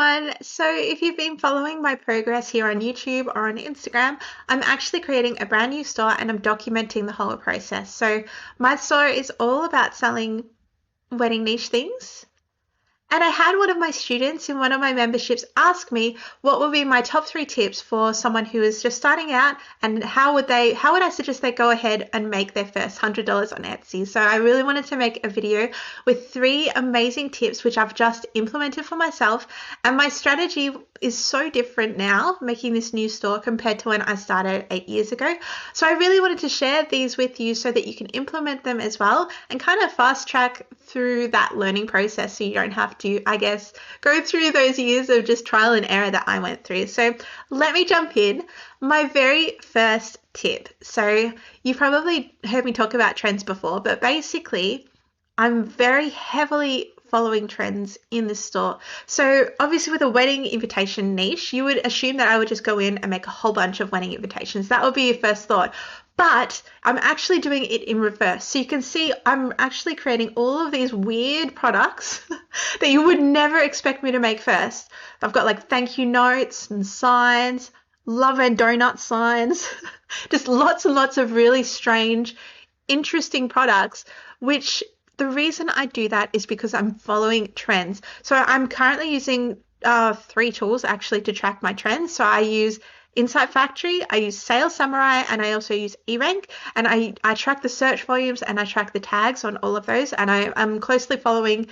everyone. So if you've been following my progress here on YouTube or on Instagram, I'm actually creating a brand new store and I'm documenting the whole process. So my store is all about selling wedding niche things. And I had one of my students in one of my memberships ask me what would be my top 3 tips for someone who is just starting out, and how would I suggest they go ahead and make their first $100 on Etsy. So I really wanted to make a video with 3 amazing tips which I've just implemented for myself, and my strategy is so different now making this new store compared to when I started 8 years ago. So I really wanted to share these with you so that you can implement them as well and kind of fast track through that learning process so you don't have to, I guess, go through those years of just trial and error that I went through. So let me jump in. My very first tip. So you've probably heard me talk about trends before, but basically I'm very heavily following trends in this store. So obviously with a wedding invitation niche, you would assume that I would just go in and make a whole bunch of wedding invitations. That would be your first thought. But I'm actually doing it in reverse. So you can see I'm actually creating all of these weird products that you would never expect me to make first. I've got like thank you notes and signs, love and donut signs, just lots and lots of really strange, interesting products, which the reason I do that is because I'm following trends. So I'm currently using 3 tools actually to track my trends. So I use Insight Factory, I use Sales Samurai, and I also use eRank, and I track the search volumes and I track the tags on all of those, and I'm closely following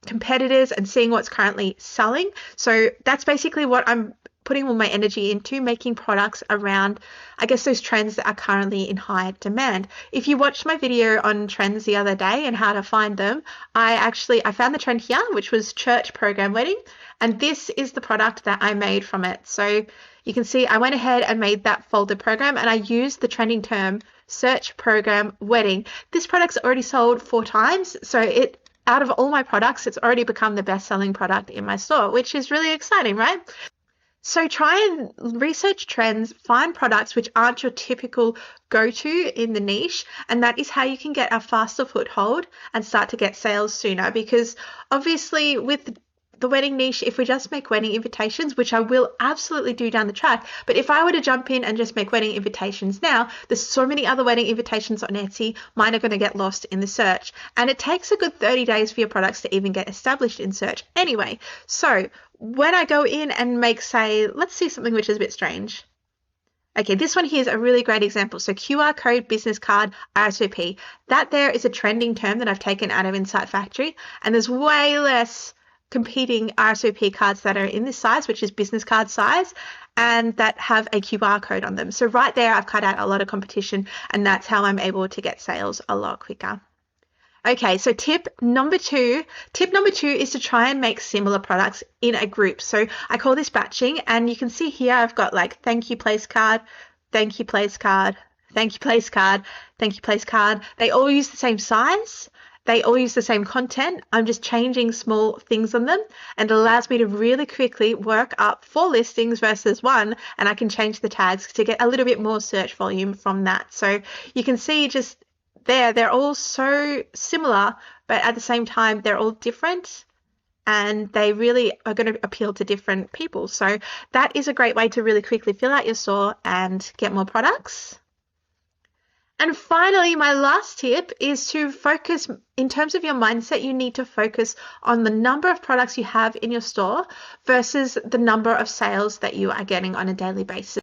competitors and seeing what's currently selling. So that's basically what I'm putting all my energy into, making products around, I guess, those trends that are currently in high demand. If you watched my video on trends the other day and how to find them, I found the trend here, which was church program wedding, and this is the product that I made from it. So you can see I went ahead and made that folded program, and I used the trending term search program wedding. This product's already sold 4 times, so out of all my products, it's already become the best-selling product in my store, which is really exciting, right? So try and research trends, find products which aren't your typical go-to in the niche, and that is how you can get a faster foothold and start to get sales sooner. Because obviously with the wedding niche, if we just make wedding invitations, which I will absolutely do down the track, but if I were to jump in and just make wedding invitations now, there's so many other wedding invitations on Etsy, mine are going to get lost in the search. And it takes a good 30 days for your products to even get established in search anyway. So when I go in and make, say, let's see something which is a bit strange. Okay, this one here is a really great example. So QR code, business card, RSVP. That there is a trending term that I've taken out of Insight Factory, and there's way less competing RSVP cards that are in this size, which is business card size, and that have a QR code on them. So right there, I've cut out a lot of competition, and that's how I'm able to get sales a lot quicker. Okay, so tip number 2 is to try and make similar products in a group. So I call this batching, and you can see here I've got like thank you place card, thank you place card, thank you place card, thank you place card. They all use the same size. They all use the same content. I'm just changing small things on them, and it allows me to really quickly work up 4 listings versus 1, and I can change the tags to get a little bit more search volume from that. So you can see just there, they're all so similar, but at the same time, they're all different, and they really are going to appeal to different people. So that is a great way to really quickly fill out your store and get more products. And finally, my last tip is to focus, in terms of your mindset, you need to focus on the number of products you have in your store versus the number of sales that you are getting on a daily basis.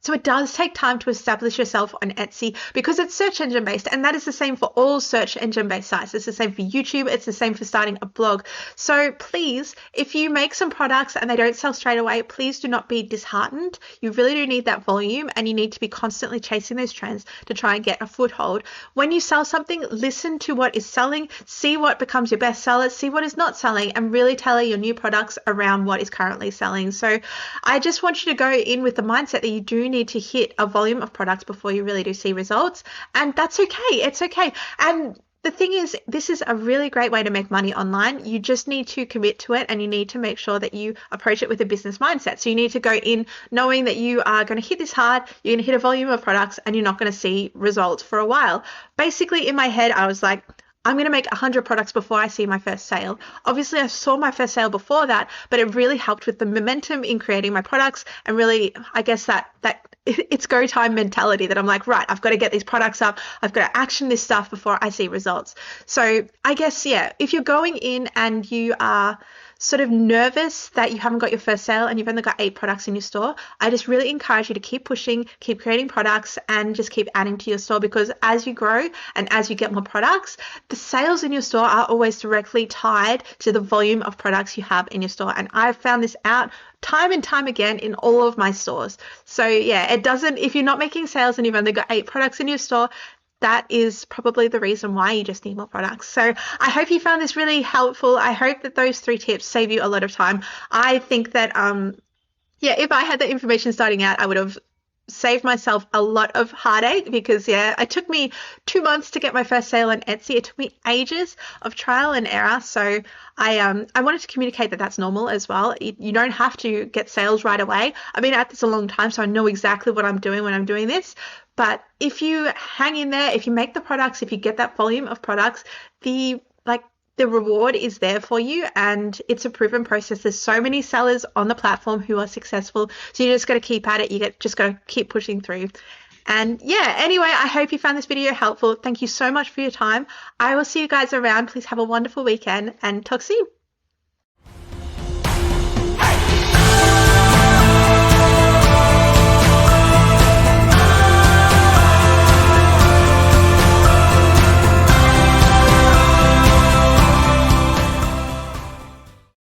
So it does take time to establish yourself on Etsy because it's search engine based, and that is the same for all search engine based sites. It's the same for YouTube. It's the same for starting a blog. So please, if you make some products and they don't sell straight away, please do not be disheartened. You really do need that volume, and you need to be constantly chasing those trends to try and get a foothold. When you sell something, listen to what is selling, see what becomes your best seller, see what is not selling, and really tailor your new products around what is currently selling. So I just want you to go in with the mindset that you do need to hit a volume of products before you really do see results, and that's okay. It's okay. And the thing is, this is a really great way to make money online. You just need to commit to it, and you need to make sure that you approach it with a business mindset. So you need to go in knowing that you are going to hit this hard, you're going to hit a volume of products, and you're not going to see results for a while. Basically, in my head, I was like, I'm going to make 100 products before I see my first sale. Obviously, I saw my first sale before that, but it really helped with the momentum in creating my products, and really, I guess that it's go time mentality that I'm like, right, I've got to get these products up. I've got to action this stuff before I see results. So I guess, yeah, if you're going in and you are sort of nervous that you haven't got your first sale and you've only got 8 products in your store, I just really encourage you to keep pushing, keep creating products, and just keep adding to your store, because as you grow and as you get more products, the sales in your store are always directly tied to the volume of products you have in your store. And I've found this out time and time again in all of my stores. So yeah, it doesn't, if you're not making sales and you've only got 8 products in your store, that is probably the reason why you just need more products. So I hope you found this really helpful. I hope that those 3 tips save you a lot of time. I think that, yeah, if I had that information starting out, I would have saved myself a lot of heartache, because yeah, it took me 2 months to get my first sale on Etsy. It took me ages of trial and error. So I wanted to communicate that that's normal as well. You don't have to get sales right away. I've been at this a long time, so I know exactly what I'm doing when I'm doing this. But if you hang in there, if you make the products, if you get that volume of products, the reward is there for you, and it's a proven process. There's so many sellers on the platform who are successful, so you just got to keep at it. Just got to keep pushing through. And yeah, anyway, I hope you found this video helpful. Thank you so much for your time. I will see you guys around. Please have a wonderful weekend and talk soon.